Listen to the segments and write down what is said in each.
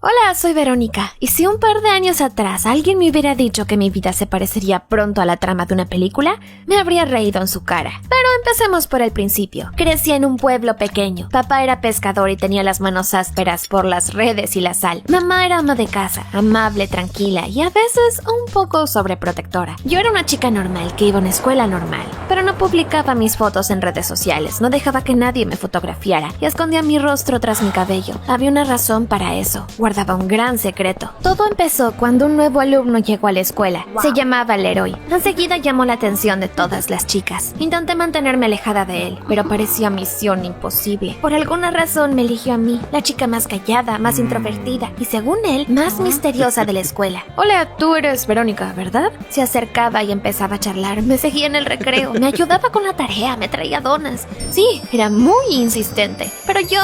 Hola, soy Verónica, y si un par de años atrás alguien me hubiera dicho que mi vida se parecería pronto a la trama de una película, me habría reído en su cara. Pero empecemos por el principio. Crecí en un pueblo pequeño. Papá era pescador y tenía las manos ásperas por las redes y la sal. Mamá era ama de casa, amable, tranquila y a veces un poco sobreprotectora. Yo era una chica normal que iba a una escuela normal, pero no publicaba mis fotos en redes sociales, no dejaba que nadie me fotografiara y escondía mi rostro tras mi cabello. Había una razón para eso. Guardaba un gran secreto. Todo empezó cuando un nuevo alumno llegó a la escuela. Se llamaba Leroy. Enseguida llamó la atención de todas las chicas. Intenté mantenerme alejada de él, pero parecía misión imposible. Por alguna razón me eligió a mí, la chica más callada, más introvertida y, según él, más misteriosa de la escuela. Hola, tú eres Verónica, ¿verdad? Se acercaba y empezaba a charlar. Me seguía en el recreo, me ayudaba con la tarea, me traía donas. Sí, era muy insistente, pero yo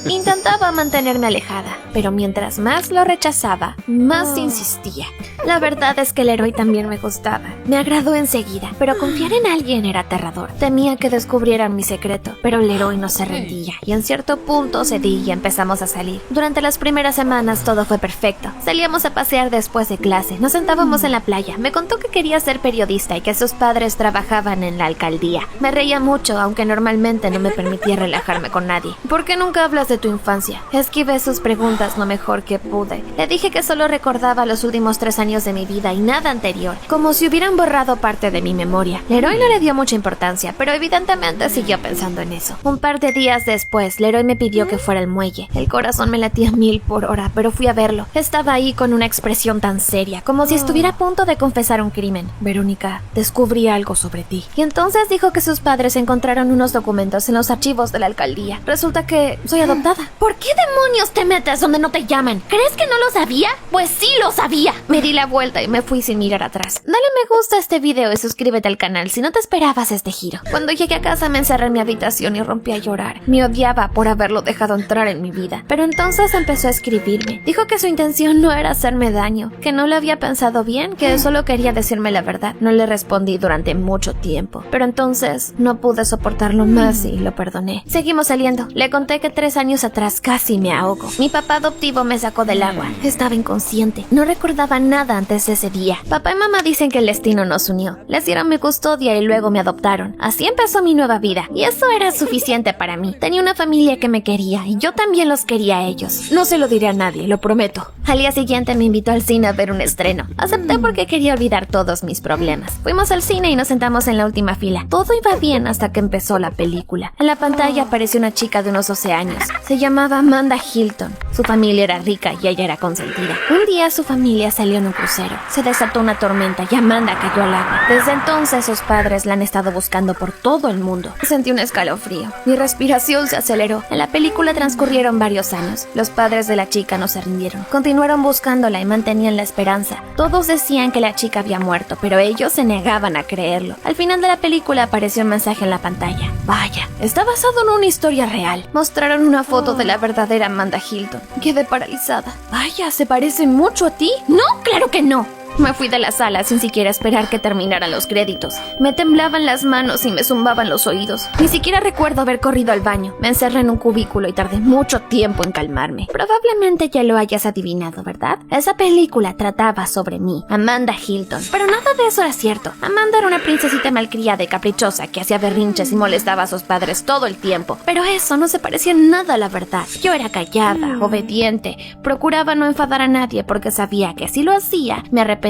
intentaba mantenerme alejada. Pero mientras más lo rechazaba, más insistía. La verdad es que Leroy también me gustaba. Me agradó enseguida, pero confiar en alguien era aterrador. Temía que descubrieran mi secreto, pero Leroy no se rendía, y en cierto punto cedí y empezamos a salir. Durante las primeras semanas todo fue perfecto. Salíamos a pasear después de clase, nos sentábamos en la playa. Me contó que quería ser periodista y que sus padres trabajaban en la alcaldía. Me reía mucho, aunque normalmente no me permitía relajarme con nadie. ¿Por qué nunca hablas de tu infancia? Esquivé sus preguntas lo mejor que pude. Le dije que solo recordaba los últimos 3 años de mi vida y nada anterior, como si hubieran borrado parte de mi memoria. Leroy no le dio mucha importancia, pero evidentemente siguió pensando en eso. Un par de días después, Leroy me pidió que fuera al muelle. El corazón me latía 1000 por hora, pero fui a verlo. Estaba ahí con una expresión tan seria, como si estuviera a punto de confesar un crimen. Verónica, descubrí algo sobre ti. Y entonces dijo que sus padres encontraron unos documentos en los archivos de la alcaldía. Resulta que soy adoptada. ¿Por qué demonios te metes donde no te llaman? ¿Crees que no lo sabía? Pues sí lo sabía. Me di la vuelta y me fui sin mirar atrás. Dale me gusta a este video y suscríbete al canal si no te esperabas este giro. Cuando llegué a casa me encerré en mi habitación y rompí a llorar. Me odiaba por haberlo dejado entrar en mi vida. Pero entonces empezó a escribirme. Dijo que su intención no era hacerme daño, que no lo había pensado bien, que solo quería decirme la verdad. No le respondí durante mucho tiempo, pero entonces no pude soportarlo más y lo perdoné. Seguimos saliendo. Le conté que 3 años atrás casi me ahogo. Mi papá adoptivo me sacó del agua. Estaba inconsciente. No recordaba nada antes de ese día. Papá y mamá dicen que el destino nos unió. Les dieron mi custodia y luego me adoptaron. Así empezó mi nueva vida. Y eso era suficiente para mí. Tenía una familia que me quería y yo también los quería a ellos. No se lo diré a nadie, lo prometo. Al día siguiente me invitó al cine a ver un estreno. Acepté porque quería olvidar todos mis problemas. Fuimos al cine y nos sentamos en la última fila. Todo iba bien hasta que empezó la película. En la pantalla apareció una chica de unos 12 años. Se llamaba Amanda Hilton. Su familia era rica y ella era consentida. Un día su familia salió en un crucero. Se desató una tormenta y Amanda cayó al agua. Desde entonces sus padres la han estado buscando por todo el mundo. Sentí un escalofrío. Mi respiración se aceleró. En la película transcurrieron varios años. Los padres de la chica no se rindieron. Continuaron buscándola y mantenían la esperanza. Todos decían que la chica había muerto, pero ellos se negaban a creerlo. Al final de la película apareció un mensaje en la pantalla. Vaya, está basado en una historia real. Mostraron una foto de la verdadera Amanda Hilton. Quedé paralizada. Vaya, ¿se parece mucho a ti? No, claro que no. Me fui de la sala sin siquiera esperar que terminaran los créditos. Me temblaban las manos y me zumbaban los oídos. Ni siquiera recuerdo haber corrido al baño. Me encerré en un cubículo y tardé mucho tiempo en calmarme. Probablemente ya lo hayas adivinado, ¿verdad? Esa película trataba sobre mí, Amanda Hilton. Pero nada de eso era cierto. Amanda era una princesita malcriada y caprichosa que hacía berrinches y molestaba a sus padres todo el tiempo. Pero eso no se parecía en nada a la verdad. Yo era callada, obediente. Procuraba no enfadar a nadie porque sabía que si lo hacía, me arrepentiría.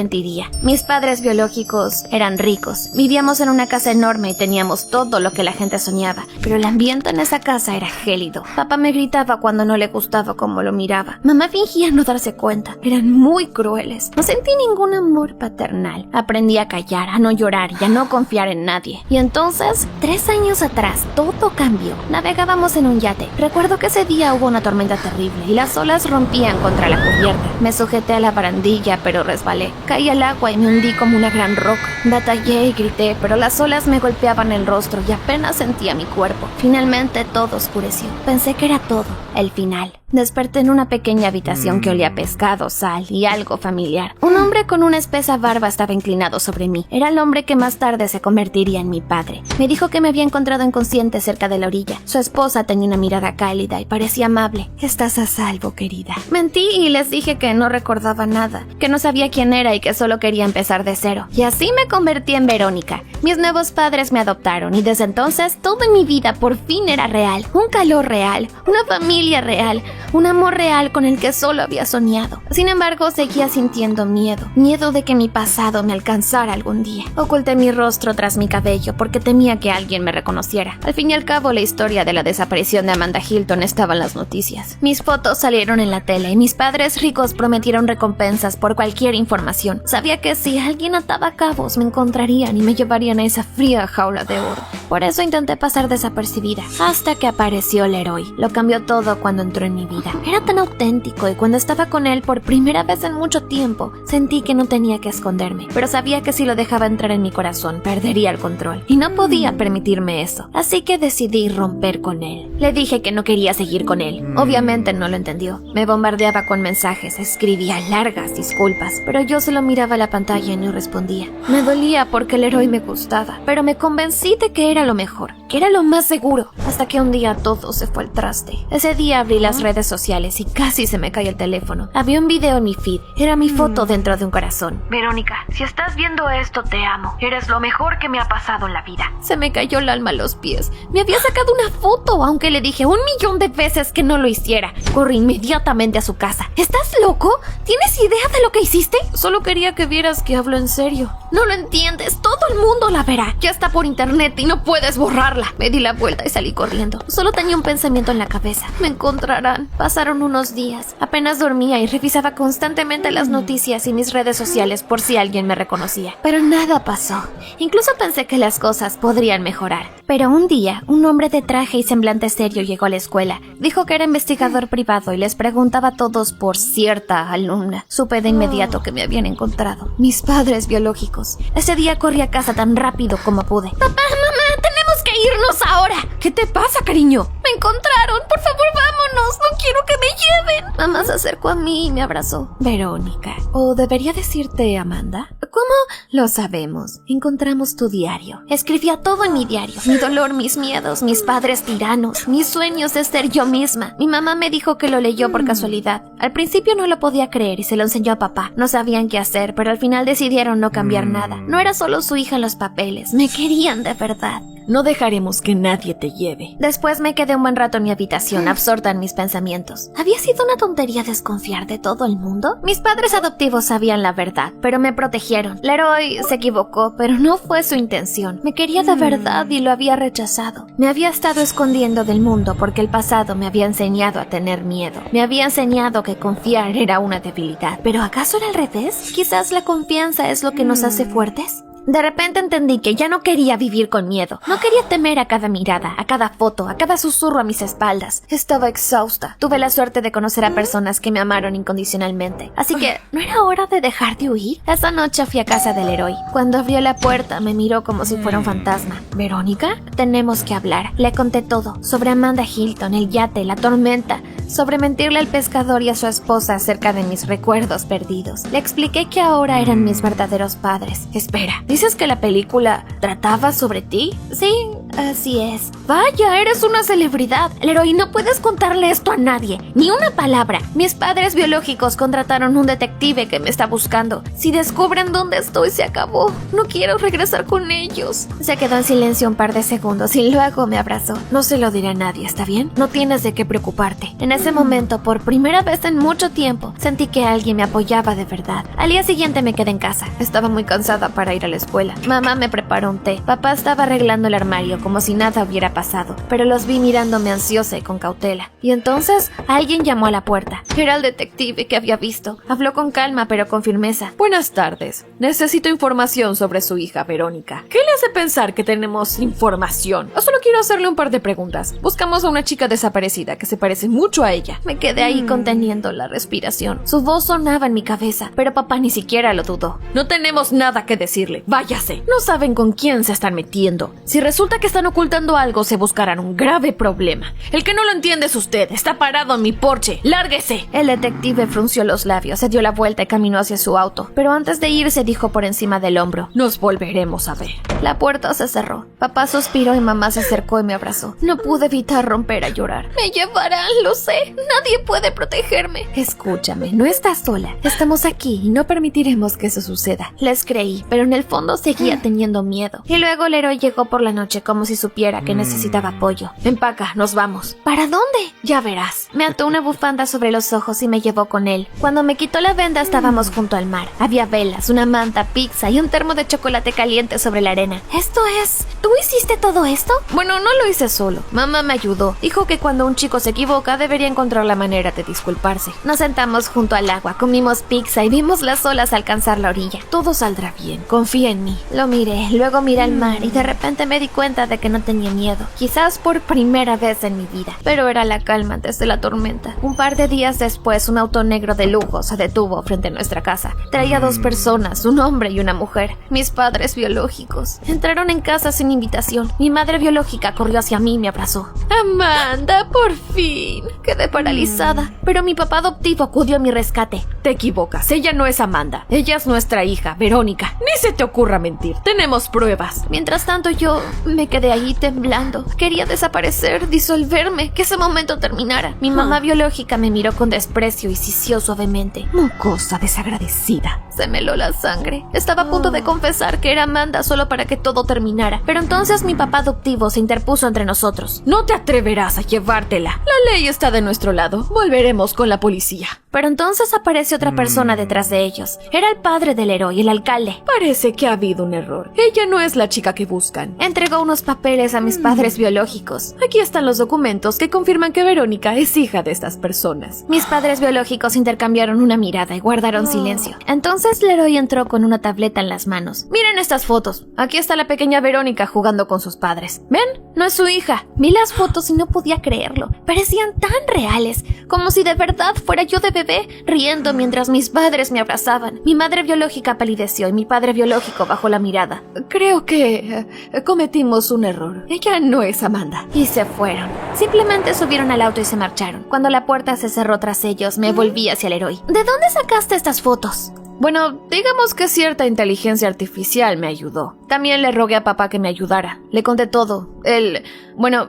Mis padres biológicos eran ricos. Vivíamos en una casa enorme y teníamos todo lo que la gente soñaba, pero el ambiente en esa casa era gélido. Papá me gritaba cuando no le gustaba cómo lo miraba. Mamá fingía no darse cuenta. Eran muy crueles. No sentí ningún amor paternal. Aprendí a callar, a no llorar y a no confiar en nadie. Y entonces, 3 años atrás, todo cambió. Navegábamos en un yate. Recuerdo que ese día hubo una tormenta terrible y las olas rompían contra la cubierta. Me sujeté a la barandilla, pero resbalé. Caí al agua y me hundí como una gran roca. Batallé y grité, pero las olas me golpeaban el rostro y apenas sentía mi cuerpo. Finalmente todo oscureció. Pensé que era todo, el final. Desperté en una pequeña habitación que olía a pescado, sal y algo familiar. Un hombre con una espesa barba estaba inclinado sobre mí. Era el hombre que más tarde se convertiría en mi padre. Me dijo que me había encontrado inconsciente cerca de la orilla. Su esposa tenía una mirada cálida y parecía amable. «Estás a salvo, querida». Mentí y les dije que no recordaba nada, que no sabía quién era y que solo quería empezar de cero. Y así me convertí en Verónica. Mis nuevos padres me adoptaron y desde entonces todo en mi vida por fin era real. Un calor real, una familia real, un amor real con el que solo había soñado. Sin embargo, seguía sintiendo miedo de que mi pasado me alcanzara algún día. Oculté mi rostro tras mi cabello porque temía que alguien me reconociera. Al fin y al cabo, la historia de la desaparición de Amanda Hilton estaba en las noticias. Mis fotos salieron en la tele y mis padres ricos prometieron recompensas por cualquier información. Sabía que si alguien ataba cabos me encontrarían y me llevarían a esa fría jaula de oro. Por eso intenté pasar desapercibida, hasta que apareció Leroy. Lo cambió todo cuando entró en mi vida. Era tan auténtico y cuando estaba con él por primera vez en mucho tiempo, sentí que no tenía que esconderme, pero sabía que si lo dejaba entrar en mi corazón, perdería el control, y no podía permitirme eso. Así que decidí romper con él. Le dije que no quería seguir con él. Obviamente no lo entendió. Me bombardeaba con mensajes, escribía largas disculpas, pero yo solo miraba la pantalla y no respondía. Me dolía porque Leroy me gustaba, pero me convencí de que era lo mejor, que era lo más seguro, hasta que un día todo se fue al traste. Ese día abrí las redes sociales y casi se me cae el teléfono. Había un video en mi feed, era mi foto dentro de un corazón. Verónica, si estás viendo esto, te amo. Eres lo mejor que me ha pasado en la vida. Se me cayó el alma a los pies. Me había sacado una foto, aunque le dije 1,000,000 de veces que no lo hiciera. Corrí inmediatamente a su casa. ¿Estás loco? ¿Tienes idea de lo que hiciste? Solo quería que vieras que hablo en serio. No lo entiendes, todo el mundo la verá. Ya está por internet y no puedes borrarla. Me di la vuelta y salí corriendo. Solo tenía un pensamiento en la cabeza. Me encontrarán. Pasaron unos días. Apenas dormía y revisaba constantemente las noticias y mis redes sociales por si alguien me reconocía. Pero nada pasó. Incluso pensé que las cosas podrían mejorar. Pero un día, un hombre de traje y semblante serio llegó a la escuela. Dijo que era investigador privado y les preguntaba a todos por cierta alumna. Supe de inmediato que me habían encontrado. Mis padres biológicos. Ese día corrí a casa tan rápido como pude. ¡Papá, mamá, tenemos que irnos ahora! ¿Qué te pasa, cariño? Me encontraron. Por favor, vámonos. No quiero que me lleven. Mamá se acercó a mí y me abrazó. Verónica. ¿O debería decirte Amanda? ¿Cómo? Lo sabemos. Encontramos tu diario. Escribía todo en mi diario. Mi dolor, mis miedos, mis padres tiranos, mis sueños de ser yo misma. Mi mamá me dijo que lo leyó por casualidad. Al principio no lo podía creer y se lo enseñó a papá. No sabían qué hacer, pero al final decidieron no cambiar nada. No era solo su hija en los papeles. Me querían de verdad. No dejaremos que nadie te lleve. Después me quedé un buen rato en mi habitación, absorta en mis pensamientos. ¿Había sido una tontería desconfiar de todo el mundo? Mis padres adoptivos sabían la verdad, pero me protegieron. Leroy se equivocó, pero no fue su intención. Me quería de verdad y lo había rechazado. Me había estado escondiendo del mundo porque el pasado me había enseñado a tener miedo. Me había enseñado que confiar era una debilidad. ¿Pero acaso era al revés? Quizás la confianza es lo que nos hace fuertes. De repente entendí que ya no quería vivir con miedo. No quería temer a cada mirada, a cada foto, a cada susurro a mis espaldas. Estaba exhausta. Tuve la suerte de conocer a personas que me amaron incondicionalmente. Así que, ¿no era hora de dejar de huir? Esa noche fui a casa del Leroy. Cuando abrió la puerta, me miró como si fuera un fantasma. ¿Verónica? Tenemos que hablar. Le conté todo. Sobre Amanda Hilton, el yate, la tormenta. Sobre mentirle al pescador y a su esposa acerca de mis recuerdos perdidos. Le expliqué que ahora eran mis verdaderos padres. Espera, ¿dices que la película trataba sobre ti? Sí, así es. Vaya, eres una celebridad. Leroy, no puedes contarle esto a nadie. Ni una palabra. Mis padres biológicos contrataron un detective que me está buscando. Si descubren dónde estoy, se acabó. No quiero regresar con ellos. Se quedó en silencio un par de segundos y luego me abrazó. No se lo diré a nadie, ¿está bien? No tienes de qué preocuparte. En ese momento, por primera vez en mucho tiempo, sentí que alguien me apoyaba de verdad. Al día siguiente me quedé en casa. Estaba muy cansada para ir a la escuela. Mamá me preparó un té. Papá estaba arreglando el armario como si nada hubiera pasado, pero los vi mirándome ansiosa y con cautela. Y entonces, alguien llamó a la puerta. Era el detective que había visto. Habló con calma, pero con firmeza. Buenas tardes. Necesito información sobre su hija, Verónica. ¿Qué le hace pensar que tenemos información? O solo quiero hacerle un par de preguntas. Buscamos a una chica desaparecida que se parece mucho a ella. Me quedé ahí conteniendo la respiración. Su voz sonaba en mi cabeza, pero papá ni siquiera lo dudó. No tenemos nada que decirle. Váyase. No saben con quién se están metiendo. Si resulta que está están ocultando algo, se buscarán un grave problema. El que no lo entiende es usted. Está parado en mi porche. ¡Lárguese! El detective frunció los labios, se dio la vuelta y caminó hacia su auto, pero antes de irse dijo por encima del hombro: Nos volveremos a ver. La puerta se cerró. Papá suspiró y mamá se acercó y me abrazó. No pude evitar romper a llorar. Me llevarán, lo sé. Nadie puede protegerme. Escúchame, no estás sola. Estamos aquí y no permitiremos que eso suceda. Les creí, pero en el fondo seguía teniendo miedo. Y luego Leroy llegó por la noche como si supiera que necesitaba apoyo. Empaca, nos vamos. ¿Para dónde? Ya verás. Me ató una bufanda sobre los ojos y me llevó con él. Cuando me quitó la venda estábamos junto al mar. Había velas, una manta, pizza y un termo de chocolate caliente sobre la arena. Esto es... ¿Tú hiciste todo esto? Bueno, no lo hice solo. Mamá me ayudó. Dijo que cuando un chico se equivoca debería encontrar la manera de disculparse. Nos sentamos junto al agua, comimos pizza y vimos las olas alcanzar la orilla. Todo saldrá bien. Confía en mí. Lo miré, luego miré al mar y de repente me di cuenta de que no tenía miedo. Quizás por primera vez en mi vida. Pero era la calma antes de la tormenta. Un par de días después, un auto negro de lujo se detuvo frente a nuestra casa. Traía 2 personas, un hombre y una mujer. Mis padres biológicos. Entraron en casa sin invitación. Mi madre biológica corrió hacia mí y me abrazó. Amanda, por fin. Quedé paralizada, pero mi papá adoptivo acudió a mi rescate. Te equivocas, ella no es Amanda. Ella es nuestra hija, Verónica. Ni se te ocurra mentir, tenemos pruebas. Mientras tanto yo me quedé ahí temblando. Quería desaparecer, disolverme, que ese momento terminara. Mi mamá biológica me miró con desprecio y sisió suavemente. Mocosa desagradecida. Se me heló la sangre. Estaba a punto de confesar que era Amanda solo para que todo terminara. Pero entonces mi papá adoptivo se interpuso entre nosotros. No te atreverás a llevártela. La ley está de nuestro lado. Volveremos con la policía. Pero entonces apareció otra persona detrás de ellos. Era el padre del héroe, el alcalde. Parece que ha habido un error. Ella no es la chica que buscan. Entregó unos papeles a mis padres biológicos. Aquí están los documentos que confirman que Verónica es hija de estas personas. Mis padres biológicos intercambiaron una mirada y guardaron silencio. Entonces Leroy entró con una tableta en las manos. Miren estas fotos. Aquí está la pequeña Verónica jugando con sus padres. ¿Ven? No es su hija. Vi las fotos y no podía creerlo. Parecían tan reales, como si de verdad fuera yo de bebé, riendo mientras mis padres me abrazaban. Mi madre biológica palideció y mi padre biológico bajó la mirada. Creo que cometimos un error. Ella no es Amanda. Y se fueron. Simplemente subieron al auto y se marcharon. Cuando la puerta se cerró tras ellos, me volví hacia el héroe. ¿De dónde sacaste estas fotos? Bueno, digamos que cierta inteligencia artificial me ayudó. También le rogué a papá que me ayudara. Le conté todo. Él,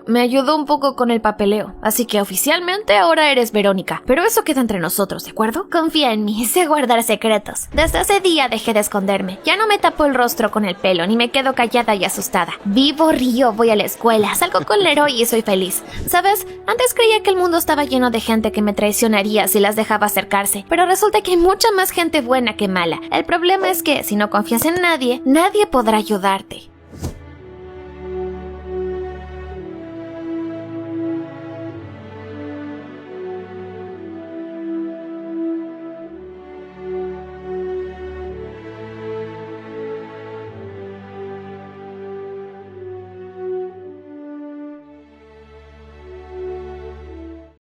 me ayudó un poco con el papeleo. Así que oficialmente ahora eres Verónica. Pero eso queda entre nosotros, ¿de acuerdo? Confía en mí, sé guardar secretos. Desde ese día dejé de esconderme. Ya no me tapo el rostro con el pelo, ni me quedo callada y asustada. Vivo, río, voy a la escuela, salgo con Leroy y soy feliz. ¿Sabes? Antes creía que el mundo estaba lleno de gente que me traicionaría si las dejaba acercarse. Pero resulta que hay mucha más gente buena que mala. El problema es que si no confías en nadie, nadie podrá ayudarte.